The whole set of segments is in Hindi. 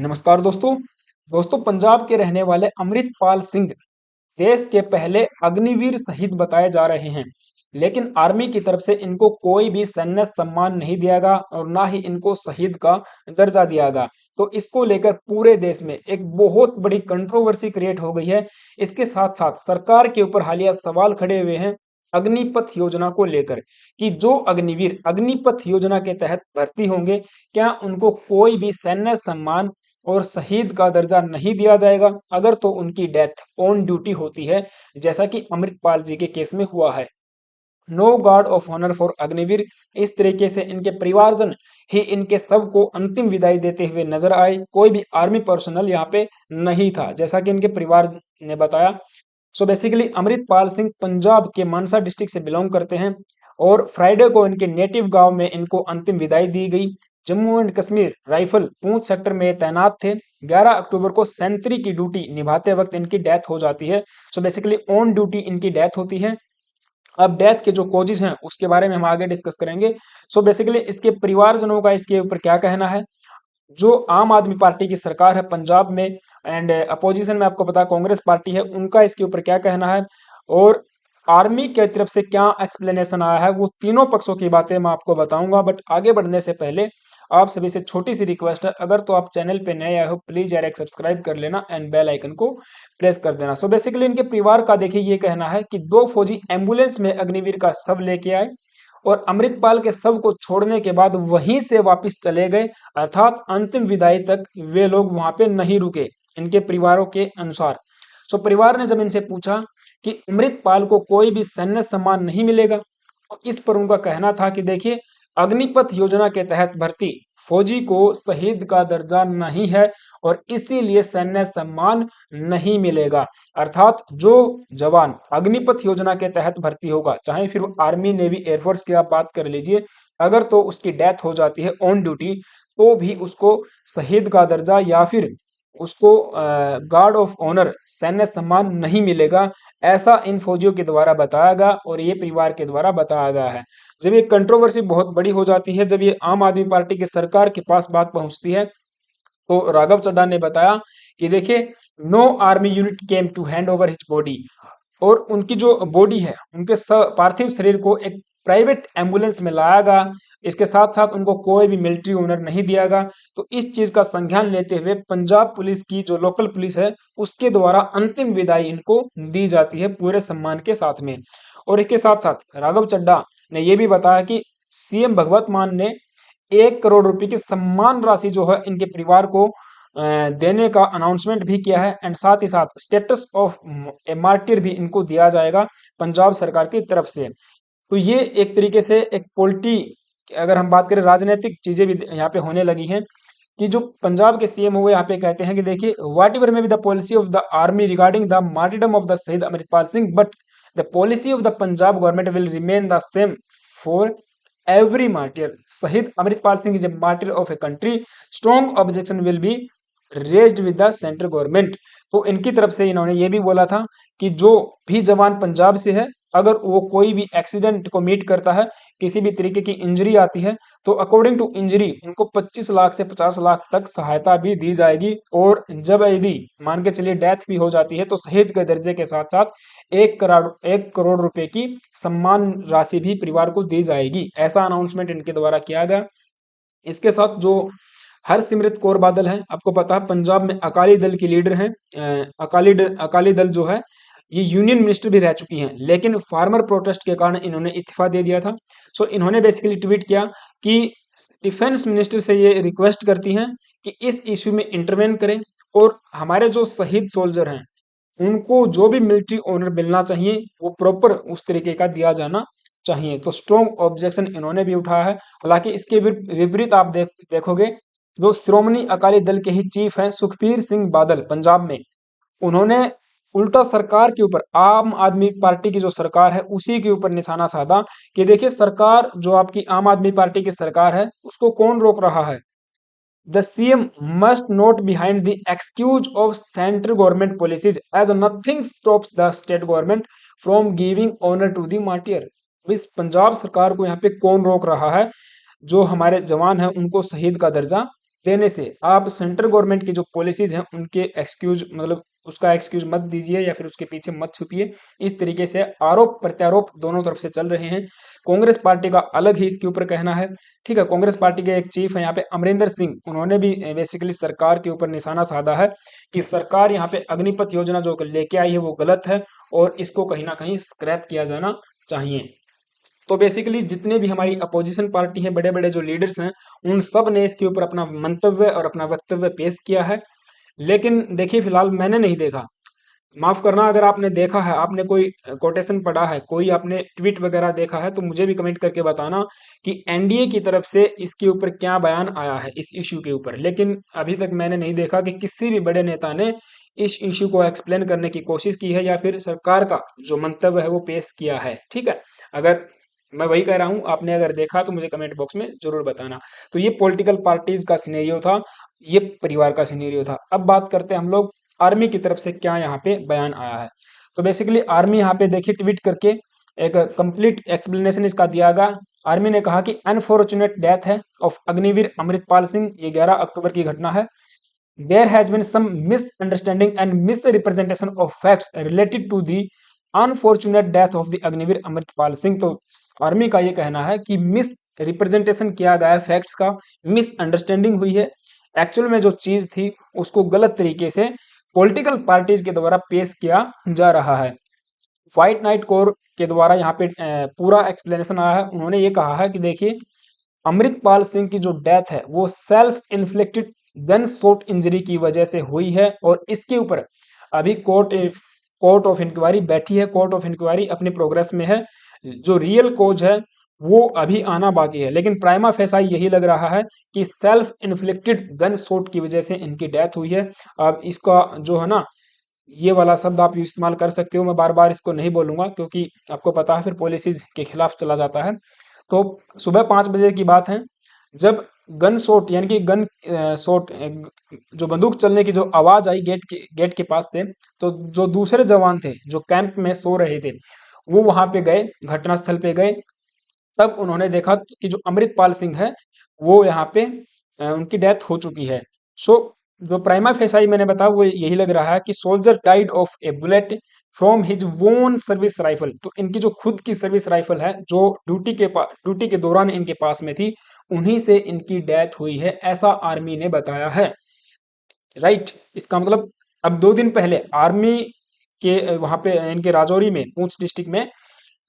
नमस्कार दोस्तों। पंजाब के रहने वाले अमृतपाल सिंह देश के पहले अग्निवीर शहीद बताए जा रहे हैं, लेकिन आर्मी की तरफ से इनको कोई भी सैन्य सम्मान नहीं दिया गया और ना ही इनको शहीद का दर्जा दिया गया। तो इसको लेकर पूरे देश में एक बहुत बड़ी कंट्रोवर्सी क्रिएट हो गई है। इसके साथ साथ सरकार के ऊपर हालिया सवाल खड़े हुए हैं अग्निपथ योजना को लेकर कि जो अग्निवीर अग्निपथ योजना के तहत भर्ती होंगे, क्या उनको कोई भी सैन्य सम्मान और शहीद का दर्जा नहीं दिया जाएगा अगर तो उनकी डेथ ऑन ड्यूटी होती है, जैसा कि अमृतपाल जी के केस में हुआ है। No guard of honour for Agniveer, इस तरीके से इनके परिवारजन ही इनके शव को अंतिम विदाई देते हुए नजर आए। कोई भी आर्मी पर्सनल यहाँ पे नहीं था, जैसा कि इनके परिवार ने बताया। सो बेसिकली अमृतपाल सिंह पंजाब के मानसा डिस्ट्रिक्ट से बिलोंग करते हैं और फ्राइडे को इनके नेटिव गांव में इनको अंतिम विदाई दी गई। Jammu and Kashmir rifle Poonch sector में तैनात थे। 11 अक्टूबर को सेंट्री की ड्यूटी निभाते वक्त इनकी डेथ हो जाती है। सो बेसिकली ऑन ड्यूटी इनकी डेथ होती है। अब डेथ के जो कॉजेज हैं उसके बारे में हम आगे डिस्कस करेंगे। सो बेसिकली इसके परिवारजनों का इसके ऊपर क्या कहना है। जो आम आदमी पार्टी की सरकार है पंजाब में एंड अपोजिशन में आपको पता कांग्रेस पार्टी है, उनका इसके ऊपर क्या कहना है और आर्मी की तरफ से क्या एक्सप्लेनेशन आया है, वो तीनों पक्षों की बातें मैं आपको बताऊंगा। बट आगे बढ़ने से पहले आप सभी से छोटी सी रिक्वेस्ट है, अगर तो आप चैनल पे नए आए हो प्लीज यार एक सब्सक्राइब कर लेना एंड बेल आइकन को प्रेस कर देना। सो बेसिकली इनके परिवार का देखिए ये कहना है कि दो फौजी एम्बुलेंस में अग्निवीर का शव लेके आए और अमृतपाल के शव को छोड़ने के बाद वहीं से वापस चले गए, अर्थात अंतिम विदाई तक वे लोग वहां पे नहीं रुके इनके परिवारों के अनुसार। सो परिवार ने जब इनसे पूछा कि अमृतपाल को कोई भी सैन्य सम्मान नहीं मिलेगा, तो इस पर उनका कहना था कि देखिए अग्निपथ योजना के तहत भर्ती फौजी को शहीद का दर्जा नहीं है और इसीलिए सैन्य सम्मान नहीं मिलेगा। अर्थात जो जवान अग्निपथ योजना के तहत भर्ती होगा, चाहे फिर वो आर्मी नेवी एयरफोर्स की आप बात कर लीजिए, अगर तो उसकी डेथ हो जाती है ऑन ड्यूटी तो भी उसको शहीद का दर्जा या फिर उसको गार्ड ऑफ ऑनर सैन्य सम्मान नहीं मिलेगा। ऐसा इन फौजियों के द्वारा बताया गया और ये परिवार के द्वारा बताया गया है। जब ये कंट्रोवर्सी बहुत बड़ी हो जाती है, जब ये आम आदमी पार्टी की सरकार के पास बात पहुंचती है, तो राघव चड्ढा ने बताया कि देखिए no army unit came to hand over his body, और उनकी जो बॉडी है उनके पार्थिव शरीर को एक प्राइवेट एम्बुलेंस में लाया गया। इसके साथ साथ उनको कोई भी मिलिट्री ऑनर नहीं दिया गया। तो इस चीज का संज्ञान लेते हुए पंजाब पुलिस की जो लोकल पुलिस है उसके द्वारा अंतिम विदाई इनको दी जाती है पूरे सम्मान के साथ में। और इसके साथ साथ राघव चड्ढा ने यह भी बताया कि सीएम भगवत मान ने 1 करोड़ रुपए की सम्मान राशि जो है इनके परिवार को देने का अनाउंसमेंट भी किया है एंड साथ ही साथ स्टेटस ऑफ ए मार्टिर भी इनको दिया जाएगा पंजाब सरकार की तरफ से। तो ये एक तरीके से एक पॉलिटी, अगर हम बात करें राजनीतिक चीजें भी यहाँ पे होने लगी हैं कि जो पंजाब के सीएम हुए यहाँ पे कहते हैं कि देखिए whatever may be the policy of the army regarding the martyrdom of the Shaheed Amritpal Singh, but the policy of the Punjab government will remain the same for every martyr. Shaheed Amritpal Singh is a martyr of a country, strong objection will be raised with the central government. तो इनकी तरफ से इन्होंने ये भी बोला था कि जो भी जवान पंजाब से है, अगर वो कोई भी एक्सीडेंट को मीट करता है, किसी भी तरीके की इंजरी आती है, तो अकॉर्डिंग टू इंजरी उनको 25 लाख से 50 लाख तक सहायता भी दी जाएगी। और जब यदि मान के चलिए डेथ भी हो जाती है तो शहीद के दर्जे के साथ साथ 1 करोड़ रुपए की सम्मान राशि भी परिवार को दी जाएगी। ऐसा अनाउंसमेंट इनके द्वारा किया गया। इसके साथ जो हरसिमरत कौर बादल हैं, आपको पता है पंजाब में अकाली दल की लीडर हैं। अकाली दल जो है ये यूनियन मिनिस्टर भी रह चुकी हैं, लेकिन फार्मर प्रोटेस्ट के कारण इन्होंने इस्तीफा दे दिया था। सो इन्होंने बेसिकली ट्वीट किया कि डिफेंस मिनिस्टर से ये रिक्वेस्ट करती हैं कि इस इश्यू में इंटरवेन करें और हमारे जो शहीद सोल्जर हैं उनको जो भी मिलिट्री ऑनर मिलना चाहिए वो प्रॉपर उस तरीके का दिया जाना चाहिए। तो स्ट्रॉन्ग ऑब्जेक्शन इन्होंने भी उठाया है। हालांकि इसके विपरीत आप देखोगे जो श्रोमणी अकाली दल के ही चीफ हैं सुखबीर सिंह बादल पंजाब में, उन्होंने उल्टा सरकार के ऊपर, आम आदमी पार्टी की जो सरकार है उसी के ऊपर निशाना साधा कि देखिए सरकार जो आपकी आम आदमी पार्टी की सरकार है उसको कौन रोक रहा है। The CM must not behind the excuse of central government policies as nothing stops the state government from giving honor to the martyr। इस पंजाब सरकार को यहाँ पे कौन रोक रहा है, जो हमारे जवान हैं उनको शहीद का दर्जा देने से आप सेंट्रल गवर्नमेंट की जो पॉलिसीज हैं उनके एक्सक्यूज मतलब उसका एक्सक्यूज मत दीजिए या फिर उसके पीछे मत छुपिए। इस तरीके से आरोप प्रत्यारोप दोनों तरफ से चल रहे हैं। कांग्रेस पार्टी का अलग ही इसके ऊपर कहना है। ठीक है, कांग्रेस पार्टी के एक चीफ है यहाँ पे अमरिंदर सिंह, उन्होंने भी बेसिकली सरकार के ऊपर निशाना साधा है कि सरकार यहाँ पे अग्निपथ योजना जो लेके आई है वो गलत है और इसको कहीं ना कहीं स्क्रैप किया जाना चाहिए। तो बेसिकली जितने भी हमारी अपोजिशन पार्टी है, बड़े बड़े जो लीडर्स हैं, उन सब ने इसके ऊपर अपना मंतव्य और अपना वक्तव्य पेश किया है। लेकिन देखिए फिलहाल मैंने नहीं देखा, माफ करना अगर आपने देखा है, आपने कोई कोटेशन पढ़ा है, कोई आपने ट्वीट वगैरह देखा है तो मुझे भी कमेंट करके बताना कि एनडीए की तरफ से इसके ऊपर क्या बयान आया है इस इशू के ऊपर। लेकिन अभी तक मैंने नहीं देखा कि किसी भी बड़े नेता ने इस इशू को एक्सप्लेन करने की कोशिश की है या फिर सरकार का जो मंतव्य है वो पेश किया है। ठीक है, अगर मैं वही कह रहा हूं, आपने अगर देखा तो मुझे कमेंट बॉक्स में जरूर बताना। तो ये पॉलिटिकल पार्टीज का सिनेरियो था, ये परिवार का सिनेरियो था। अब बात करते हैं हम लोग आर्मी की तरफ से क्या यहाँ पे बयान आया है। तो बेसिकली आर्मी यहाँ पे देखिए ट्वीट करके एक कंप्लीट एक्सप्लेनेशन इसका दिया गया। आर्मी ने कहा कि अनफॉर्चुनेट डेथ है ऑफ अग्निवीर अमृतपाल सिंह, ये 11 अक्टूबर की घटना है। There has been some misunderstanding and misrepresentation of facts related to the unfortunate death of the Agniveer Amritpal Singh. तो आर्मी का ये कहना है कि मिस रिप्रेजेंटेशन किया गया है फैक्ट्स का, मिसअंडरस्टैंडिंग हुई है। एक्चुअल में जो चीज थी उसको गलत तरीके से पॉलिटिकल पार्टीज के द्वारा पेश किया जा रहा है। व्हाइट नाइट कोर के द्वारा यहाँ पे पूरा एक्सप्लेनेशन आया है। उन्होंने ये कहा है कि देखिए अमृतपाल सिंह की जो डेथ है वो self inflicted gun shot injury की वजह से हुई है और इसके ऊपर अभी कोर्ट ऑफ इंक्वायरी बैठी है, कोर्ट ऑफ इंक्वायरी अपनी प्रोग्रेस में है। जो रियल कोज है वो अभी आना बाकी है, लेकिन प्राइमा फेसाई यही लग रहा है कि सेल्फ इन्फ्लिक्टेड गन शॉट की वजह से इनकी डेथ हुई है। अब इसका जो है ना, ये वाला शब्द आप इस्तेमाल कर सकते हो, मैं बार बार इसको नहीं बोलूंगा क्योंकि आपको पता है फिर पॉलिसीज के खिलाफ चला जाता है। तो सुबह 5 बजे की बात है, जब गन शॉट यानी कि गन शॉट जो बंदूक चलने की जो आवाज आई गेट के पास से, तो जो दूसरे जवान थे जो कैंप में सो रहे थे वो वहां पे गए, घटनास्थल पे गए। तब उन्होंने देखा कि जो अमृतपाल सिंह है वो यहाँ पे उनकी डेथ हो चुकी है। सो जो प्राइमा फेसाई मैंने बताया वो यही लग रहा है कि soldier died of A bullet from his वोन सर्विस राइफल। तो इनकी जो खुद की सर्विस राइफल है जो ड्यूटी के दौरान इनके पास में थी, उन्हीं से इनकी डेथ हुई है, ऐसा आर्मी ने बताया है। राइट, इसका मतलब अब 2 दिन पहले आर्मी के वहां पे इनके राजौरी में, पुंछ डिस्ट्रिक्ट में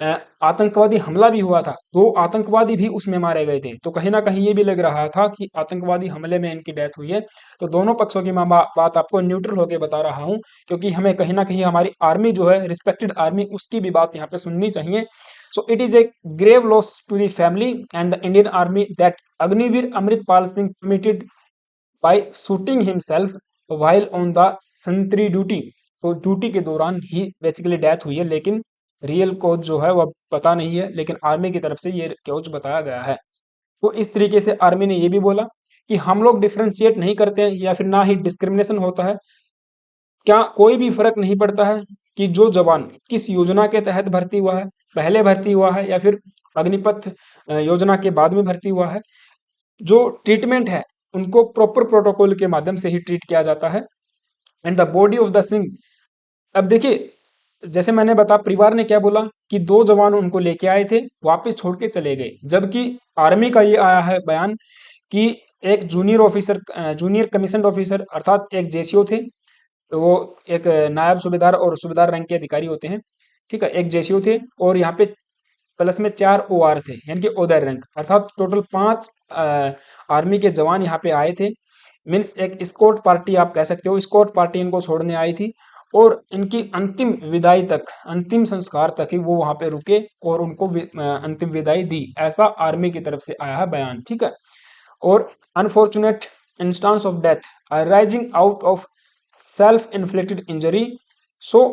आतंकवादी हमला भी हुआ था, 2 आतंकवादी भी उसमें मारे गए थे। तो कहीं ना कहीं ये भी लग रहा था कि आतंकवादी हमले में इनकी डेथ हुई है। तो दोनों पक्षों की मैं बात आपको न्यूट्रल होकर बता रहा हूँ क्योंकि हमें कहीं ना कहीं हमारी आर्मी जो है, रिस्पेक्टेड आर्मी, उसकी भी बात यहाँ पे सुननी चाहिए। So it is a grave loss to the family and the Indian army that Agniveer Amritpal Singh committed by shooting himself while on the sentry duty. तो ड्यूटी के दौरान ही बेसिकली डेथ हुई है, लेकिन रियल कोच जो है वह पता नहीं है, लेकिन आर्मी की तरफ से ये कोच बताया गया है। तो इस तरीके से आर्मी ने ये भी बोला कि हम लोग डिफ्रेंशिएट नहीं करते हैं या फिर ना ही डिस्क्रिमिनेशन होता है। क्या कोई भी फर्क नहीं पड़ता है कि जो जवान किस योजना के तहत भर्ती हुआ है, पहले भर्ती हुआ है या फिर अग्निपथ योजना के बाद में भर्ती हुआ है, जो ट्रीटमेंट है उनको प्रॉपर प्रोटोकॉल के माध्यम से ही ट्रीट किया जाता है। And the body of the Singh, अब देखिए जैसे मैंने बता, परिवार ने क्या बोला कि 2 जवान उनको लेके आए थे, वापस छोड़ के चले गए, जबकि आर्मी का ये आया है बयान कि एक junior officer, junior commission officer अर्थात एक जेसीओ थे, तो वो एक नायब सूबेदार और सूबेदार रैंक के अधिकारी होते हैं। ठीक है, एक जेसीओ थे और यहाँ पे प्लस में 4 ओआर थे यानी कि ओदर रैंक, अर्थात टोटल 5 आर्मी के जवान यहाँ पे आए थे। मीन्स एक स्कॉट पार्टी आप कह सकते हो, स्कॉट पार्टी इनको छोड़ने आई थी और इनकी अंतिम विदाई तक, अंतिम संस्कार तक ही वो वहां पे रुके और उनको अंतिम विदाई दी, ऐसा आर्मी की तरफ से आया है बयान। ठीक है, और unfortunate instance of death arising out of self inflicted injury. So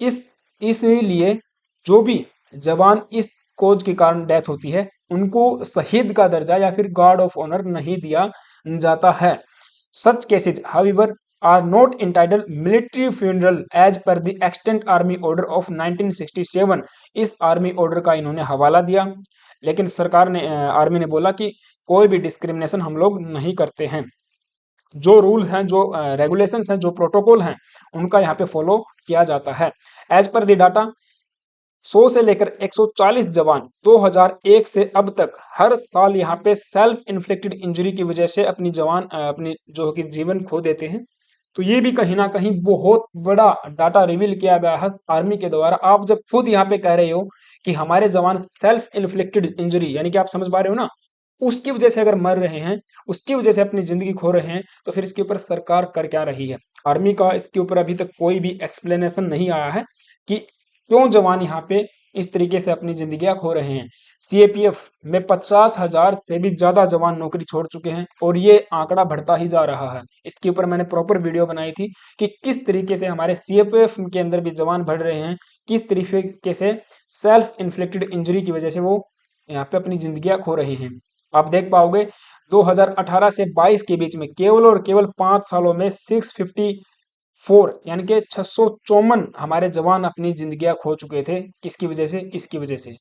इस इसलिए जो भी जवान इस कोज के कारण डेथ होती है उनको शहीद का दर्जा या फिर गार्ड ऑफ ऑनर नहीं दिया जाता है। Such cases however are not entitled military funeral as per the extent army order of 1967। इस आर्मी ऑर्डर का इन्होंने हवाला दिया, लेकिन सरकार ने, आर्मी ने बोला कि कोई भी डिस्क्रिमिनेशन हम लोग नहीं करते हैं। जो रूल हैं, जो रेगुलेशंस हैं, जो प्रोटोकॉल हैं, उनका यहाँ पे फॉलो किया जाता है। एज पर द डाटा 100 से लेकर 140 जवान 2001 से अब तक हर साल यहाँ पे सेल्फ इन्फ्लिक्टेड इंजरी की वजह से अपनी जो कि जीवन खो देते हैं। तो ये भी कहीं ना कहीं बहुत बड़ा डाटा रिवील किया गया है आर्मी के द्वारा। आप जब खुद यहाँ पे कह रहे हो कि हमारे जवान सेल्फ इन्फ्लिक्टेड इंजरी, यानी कि आप समझ पा रहे हो ना, उसकी वजह से अगर मर रहे हैं, उसकी वजह से अपनी जिंदगी खो रहे हैं, तो फिर इसके ऊपर सरकार कर क्या रही है? आर्मी का इसके ऊपर अभी तक कोई भी एक्सप्लेनेशन नहीं आया है कि क्यों जवान यहाँ पे इस तरीके से अपनी जिंदगियां खो रहे हैं। सीएपीएफ में 50,000 से भी ज्यादा जवान नौकरी छोड़ चुके हैं और ये आंकड़ा बढ़ता ही जा रहा है। इसके ऊपर मैंने प्रॉपर वीडियो बनाई थी कि किस तरीके से हमारे सीएपीएफ के अंदर भी जवान बढ़ रहे हैं, किस तरीके से सेल्फ इन्फ्लिक्टेड इंजरी की वजह से वो यहाँ पे अपनी जिंदगियां खो रहे हैं। आप देख पाओगे 2018 से 22 के बीच में केवल और केवल 5 सालों में 654 यानी कि 654 हमारे जवान अपनी जिंदगियां खो चुके थे। किसकी वजह से? इसकी वजह से।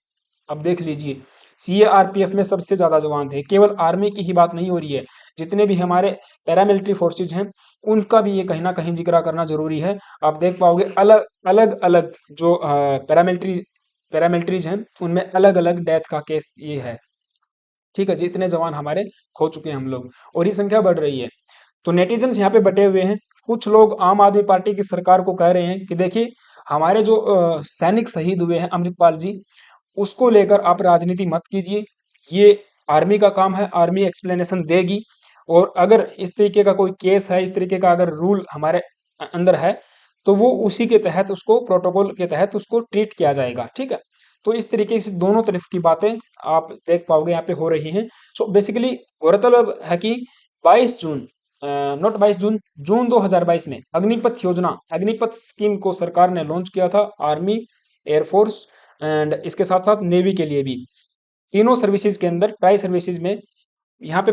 अब देख लीजिए, सीएआरपीएफ में सबसे ज्यादा जवान थे। केवल आर्मी की ही बात नहीं हो रही है, जितने भी हमारे पैरामिलिट्री फोर्सेज हैं उनका भी ये कहीं ना कहीं जिक्र करना जरूरी है। आप देख पाओगे अलग अलग अलग जो पैरामिलिट्रीज हैं उनमें अलग अलग डेथ का केस ये है। ठीक है, जितने जवान हमारे खो चुके हैं हम लोग, और ये संख्या बढ़ रही है। तो नेटिजन्स यहाँ पे बटे हुए हैं। कुछ लोग आम आदमी पार्टी की सरकार को कह रहे हैं कि देखिए हमारे जो सैनिक शहीद हुए हैं अमृतपाल जी, उसको लेकर आप राजनीति मत कीजिए। ये आर्मी का काम है, आर्मी एक्सप्लेनेशन देगी। और अगर इस तरीके का कोई केस है, इस तरीके का अगर रूल हमारे अंदर है, तो वो उसी के तहत, उसको प्रोटोकॉल के तहत उसको ट्रीट किया जाएगा। ठीक है, तो इस तरीके से दोनों तरफ की बातें आप देख पाओगे यहाँ पे हो रही हैं। सो बेसिकली गौरतलब है कि 22 जून, नॉट 22 जून, जून 2022 में अग्निपथ योजना, अग्निपथ स्कीम को सरकार ने लॉन्च किया था। आर्मी, एयरफोर्स एंड इसके साथ साथ नेवी के लिए भी, तीनों सर्विसेज के अंदर, ट्राई सर्विसेज में यहाँ पे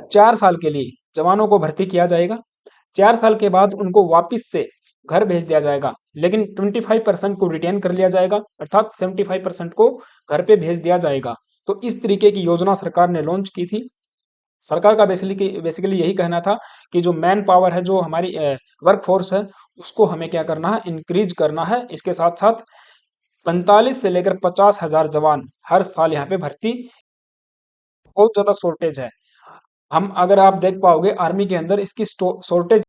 4 साल के लिए जवानों को भर्ती किया जाएगा। 4 साल के बाद उनको वापिस से घर भेज दिया जाएगा, लेकिन 25% को रिटेन कर लिया जाएगा, अर्थात 75% को घर पे भेज दिया जाएगा। तो इस तरीके की योजना सरकार ने लॉन्च की थी। सरकार का बेसिकली यही कहना था कि जो मैन पावर है, जो हमारी वर्क फोर्स है, उसको हमें क्या करना है? इंक्रीज करना है। इसके साथ साथ 45 से लेकर 50,000 जवान हर साल यहाँ पे भर्ती, बहुत ज्यादा शॉर्टेज है। हम, अगर आप देख पाओगे आर्मी के अंदर इसकी शॉर्टेज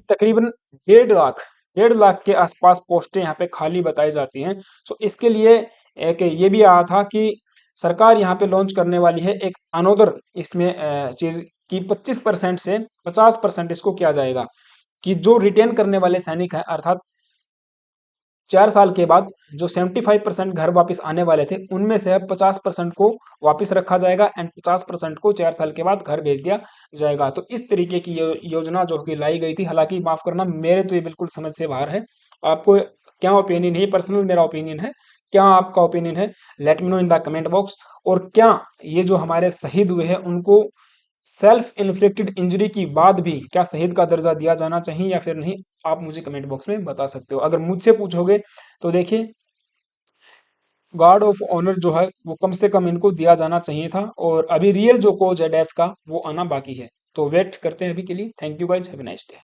तकरीबन 1.5 लाख, 1.5 लाख के आसपास पोस्टें यहाँ पे खाली बताई जाती हैं। सो इसके लिए एक ये भी आया था कि सरकार यहाँ पे लॉन्च करने वाली है एक अनोदर इसमें चीज कि 25% से 50% इसको किया जाएगा कि जो रिटेन करने वाले सैनिक हैं, अर्थात 4 साल के बाद जो 75% घर वापस आने वाले थे, उनमें से 50% को वापस रखा जाएगा एंड 50% को 4 साल के बाद घर भेज दिया जाएगा। तो इस तरीके की योजना जो कि लाई गई थी, हालांकि माफ करना, मेरे तो ये बिल्कुल समझ से बाहर है। आपको क्या ओपिनियन है? पर्सनल मेरा ओपिनियन है, क्या आपका ओपिनियन है? Let me know in the comment box. और क्या ये जो हमारे शहीद हुए हैं उनको सेल्फ इन्फ्लिक्टेड इंजरी की बाद भी क्या शहीद का दर्जा दिया जाना चाहिए या फिर नहीं? आप मुझे कमेंट बॉक्स में बता सकते हो। अगर मुझसे पूछोगे तो देखिए, गार्ड ऑफ ऑनर जो है वो कम से कम इनको दिया जाना चाहिए था, और अभी रियल जो कोज है डेथ का वो आना बाकी है। तो वेट करते हैं अभी के लिए। Thank you guys, have a nice day.